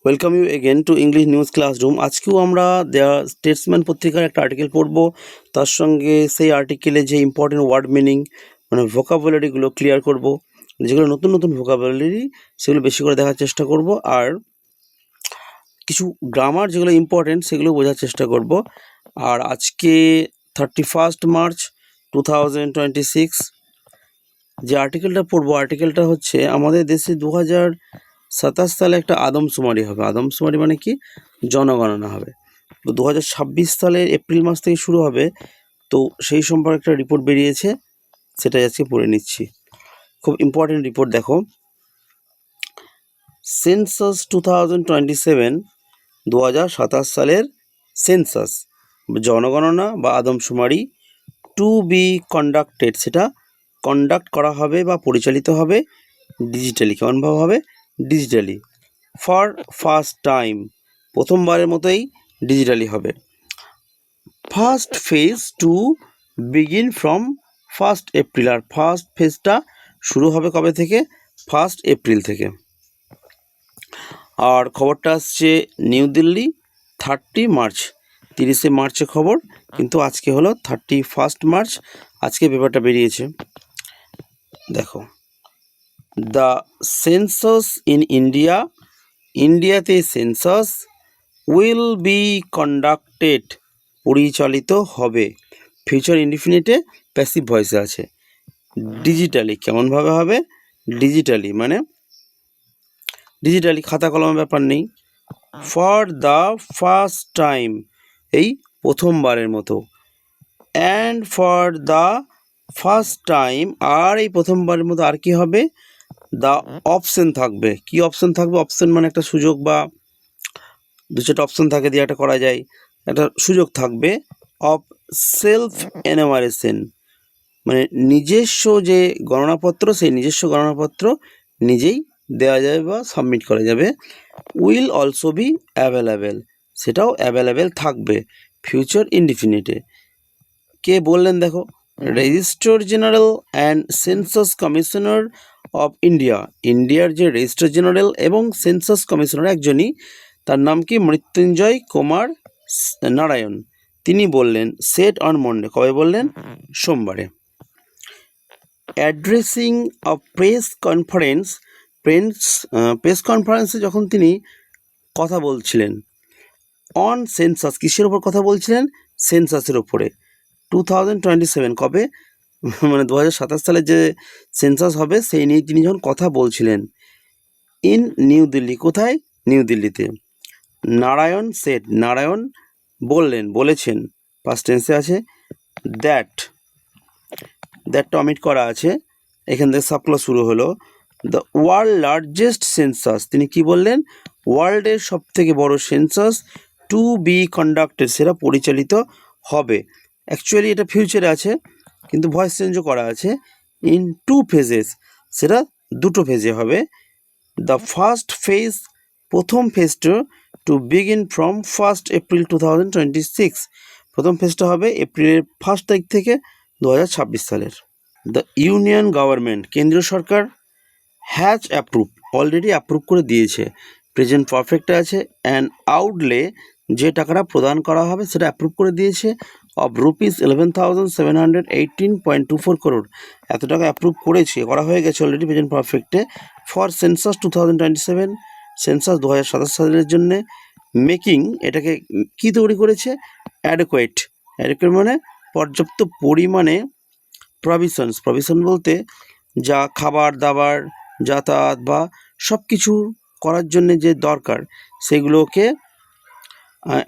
Welcome you again to English news classroom. আজকেও আমরা the Statesman পত্রিকার একটা আর্টিকেল পড়ব, তার সঙ্গে সেই আর্টিকেলে যে ইম্পর্টেন্ট ওয়ার্ড মিনিং মানে ভোকাবুলারিগুলো ক্লিয়ার করব, যেগুলো নতুন নতুন ভোকাবুলারি সেগুলো বেশি করে দেখার চেষ্টা করব, আর কিছু গ্রামার যেগুলো ইম্পর্টেন্ট সেগুলো বোঝার চেষ্টা করব। আর আজকে 31 মার্চ 2026 যে আর্টিকেলটা পড়বো, আর্টিকেলটা হচ্ছে আমাদের দেশে 2027 সালে একটা আদমশুমারি হবে। আদমশুমারি মানে কি? জনগণনা হবে। তো 2026 সালের এপ্রিল মাস থেকে শুরু হবে। তো সেই সম্পর্কে একটা রিপোর্ট বেরিয়েছে, সেটাই আজকে পড়ে নিচ্ছি। খুব ইম্পর্টেন্ট রিপোর্ট, দেখো। সেন্সাস 2027, 2027 সালের সেন্সাস জনগণনা বা আদমশুমারি টু বি কন্ডাক্টেড, সেটা কন্ডাক্ট করা হবে বা পরিচালিত হবে ডিজিটালি। কেমনভাবে হবে? ডিজিটালি। ফর ফার্স্ট টাইম, প্রথমবারের মতোই ডিজিটালি হবে। First phase to begin from 1 April, আর ফার্স্ট ফেজটা শুরু হবে কবে থেকে? 1 এপ্রিল থেকে। আর খবরটা আসছে নিউ দিল্লি, 30 মার্চ, 30 মার্চে খবর, কিন্তু আজকে হলো 31 মার্চ, আজকে পেপারটা বেরিয়েছে। দেখো, দ্য সেন্সাস ইন ইন্ডিয়া, ইন্ডিয়াতে সেন্সাস উইল বি কন্ডাক্টেড, পরিচালিত হবে। ফিউচার ইনডিফিনিটে প্যাসিভ ভয়েসে আছে। ডিজিটালি, কেমনভাবে হবে? ডিজিটালি, মানে ডিজিটালি, খাতা কলমের ব্যাপার নেই। ফর দ্য ফার্স্ট টাইম, এই প্রথমবারের মতো। And for the first time, আর এই প্রথমবারের মতো আর কি হবে? দ্য অপশন থাকবে। কি অপশন থাকবে? অপশন মানে একটা সুযোগ, বা দু চারটা অপশন থাকে দিয়ে একটা করা যায়, একটা সুযোগ থাকবে। অফ সেলফ এনুমারেশন, মানে নিজস্ব যে গণনাপত্র, সেই নিজস্ব গণনাপত্র নিজেই দেওয়া যাবে বা সাবমিট করা যাবে। উইল অলসো বি অ্যাভেলেবেল, সেটাও অ্যাভেলেবেল থাকবে। ফিউচার ইনডিফিনিটে। কে বললেন? দেখো, registrar general and census commissioner of India, ইন্ডিয়ার যে রেজিস্ট্রার জেনারেল এবং সেন্সাস কমিশনার একজনই, তার নাম কি? মৃত্যুঞ্জয় কুমার নারায়ণ। তিনি বললেন, সেট অন মন্ডে, কবে বললেন? সোমবারে। অ্যাড্রেসিং আ প্রেস কনফারেন্স, প্রেস কনফারেন্সে যখন তিনি কথা বলছিলেন, অন সেন্সাস, কিসের ওপর কথা বলছিলেন? সেন্সাসের ওপরে। 2027, কবে? মানে 2027 সালে যে সেন্সাস হবে সেই নিয়ে তিনি যখন কথা বলছিলেন। ইন নিউ দিল্লি, কোথায়? নিউ দিল্লিতে। নারায়ণ সেট, নারায়ণ বললেন, বলেছেন, পাস্ট টেন্সে আছে। দ্যাটটা অমিট করা আছে, এখান থেকে সাবক্লজ শুরু হলো। দ্য ওয়ার্ল্ড লার্জেস্ট সেন্সাস, তিনি কি বললেন? ওয়ার্ল্ডের সব থেকে বড় সেন্সাস টু বি কন্ডাক্টেড, সেটা পরিচালিত হবে। অ্যাকচুয়ালি এটা ফিউচারে আছে, কিন্তু ভয়েস চেঞ্জও করা আছে। ইন 2 ফেজেস, সেটা দুটো ফেজে হবে। দ্য ফার্স্ট ফেজ, প্রথম ফেজটা টু বিগিন ফ্রম 1 এপ্রিল 2026, প্রথম ফেজটা হবে এপ্রিলের 1 তারিখ থেকে 2026 সালের। দ্য ইউনিয়ন গভর্নমেন্ট, কেন্দ্রীয় সরকার, হ্যাজ অ্যাপ্রুভ, অলরেডি অ্যাপ্রুভ করে দিয়েছে। প্রেজেন্ট পারফেক্টে আছে। অ্যান্ড আউটলে, যে টাকাটা প্রদান করা হবে সেটা অ্যাপ্রুভ করে দিয়েছে। অফ রুপিস 11,718.24 করোড়, এত টাকা অ্যাপ্রুভ করেছে, করা হয়ে গেছে অলরেডি প্রেজেন্ট পারফেক্টে। ফর সেন্সাস 2027, সেন্সাস 2027 সালের জন্যে। মেকিং, এটাকে কি তৈরি করেছে? অ্যাডেকুয়েট, অ্যাডেকুয়েট মানে পর্যাপ্ত পরিমাণে। প্রভিশনস, প্রভিশন বলতে যা খাবার দাবার, যাতায়াত বা সব কিছু করার জন্য যে দরকার, সেগুলোকে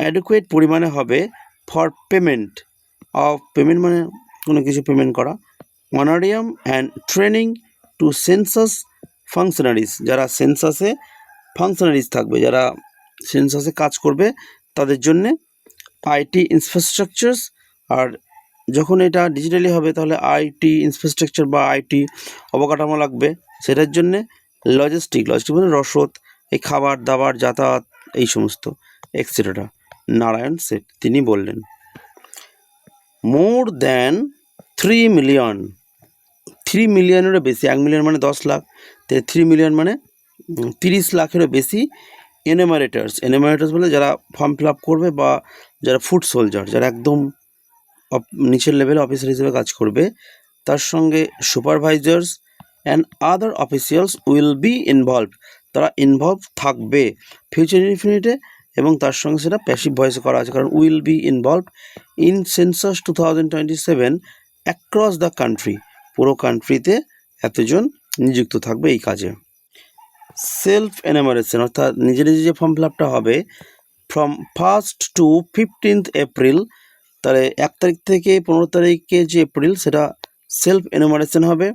অ্যাডেকুয়েট পরিমাণে হবে। ফর পেমেন্ট অফ, পেমেন্ট মানে কোনো কিছু পেমেন্ট করা। Honorarium and training two census functionaries, যারা সেন্সাসে ফাংশনারিজ থাকবে, যারা সেন্সাসে কাজ করবে তাদের জন্যে। আইটি ইনফ্রাস্ট্রাকচারস, আর যখন এটা ডিজিটালি হবে তাহলে আইটি ইনফ্রাস্ট্রাকচার বা আইটি অবকাঠামো লাগবে, সেটার জন্যে। লজিস্টিক, লজিস্টিক মানে রসদ, এই খাবার দাবার, যাতায়াত, এই সমস্ত এক্সেট্রা। নারায়ণ সেট, তিনি বললেন। মোর দ্যান 3 মিলিয়ন, 3 মিলিয়নেরও বেশি, 1 মিলিয়ন মানে 10 লাখ, 3 মিলিয়ন মানে 30 লাখেরও বেশি এনুমারেটার্স বলে যারা ফর্ম ফিল আপ করবে বা যারা ফুড সোলজার, যারা একদম নিচের লেভেলে অফিসার হিসেবে কাজ করবে, তার সঙ্গে supervisors and other officials will be involve, তারা ইনভলভ থাকবে ফিউচার ইনফিনিটে, এবং তার সঙ্গে সেটা প্যাসিভ ভয়েসে করা আছে, কারণ will be involve in census 2027 across the country, পুরো কান্ট্রিতে এতজন নিযুক্ত থাকবে এই কাজে। সেলফ এনুমারেশন অর্থাৎ নিজে নিজে যে ফর্ম ফিল আপটা হবে from 1st to 15th April, তাহলে 1 তারিখ থেকে 15 তারিখে যে এপ্রিল সেটা সেলফ এনুমারেশন হবে,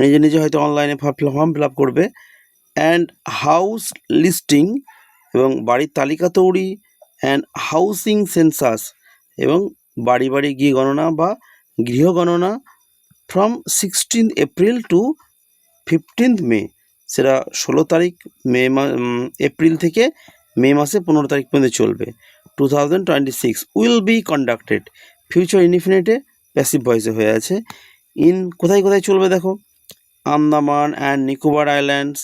নিজে নিজে হয়তো অনলাইনে ফর্ম ফিল আপ করবে। অ্যান্ড হাউস লিস্টিং এবং বাড়ির তালিকা তৈরি, অ্যান্ড হাউসিং সেন্সাস এবং বাড়ি বাড়ি গিয়ে গণনা বা গৃহ গণনা from 16th April two 15th মে, সেটা 16 তারিখ এপ্রিল থেকে মে মাসে 15 তারিখ পর্যন্ত চলবে 2026 উইল বি কন্ডাক্টেড, ফিউচার ইনডিফিনিটে প্যাসিভ ভয়েসে হয়ে আছে। কোথায় কোথায় চলবে দেখো, Andaman and Nicobar islands,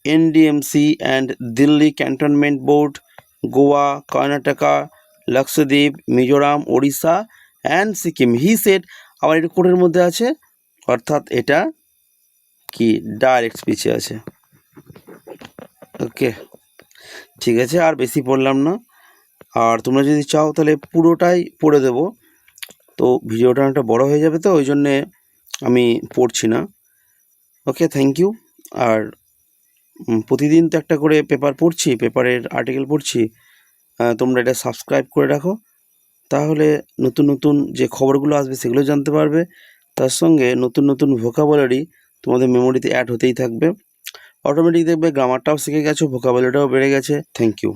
NDMC and Delhi cantonment board, Goa, Karnataka, Lakshadweep, Mizoram, Odisha and Sikkim. He said, আবার এটা কোর্টের মধ্যে আছে, অর্থাৎ এটা কি ডাইরেক্ট স্পিচে আছে। ওকে, ঠিক আছে, আর বেশি পড়লাম না। আর তোমরা যদি চাও তাহলে পুরোটাই পড়ে দেবো, তো ভিডিওটা অনেকটা বড় হয়ে যাবে, তো ওই জন্যে আমি পড়ছি না। ওকে, থ্যাংক ইউ। আর প্রতিদিন তো একটা করে পেপার পড়ছি, পেপারের আর্টিকেল পড়ছি, তোমরা এটা সাবস্ক্রাইব করে রাখো, তাহলে নতুন নতুন যে খবরগুলো আসবে সেগুলো জানতে পারবে, তার সঙ্গে নতুন নতুন ভোকাবুলারি তোমাদের মেমোরিতে অ্যাড হতেই থাকবে। অটোমেটিক দেখবে গ্রামারটাও শিখে গেছো, ভোকাবুলারিটাও বেড়ে গেছে। Thank you.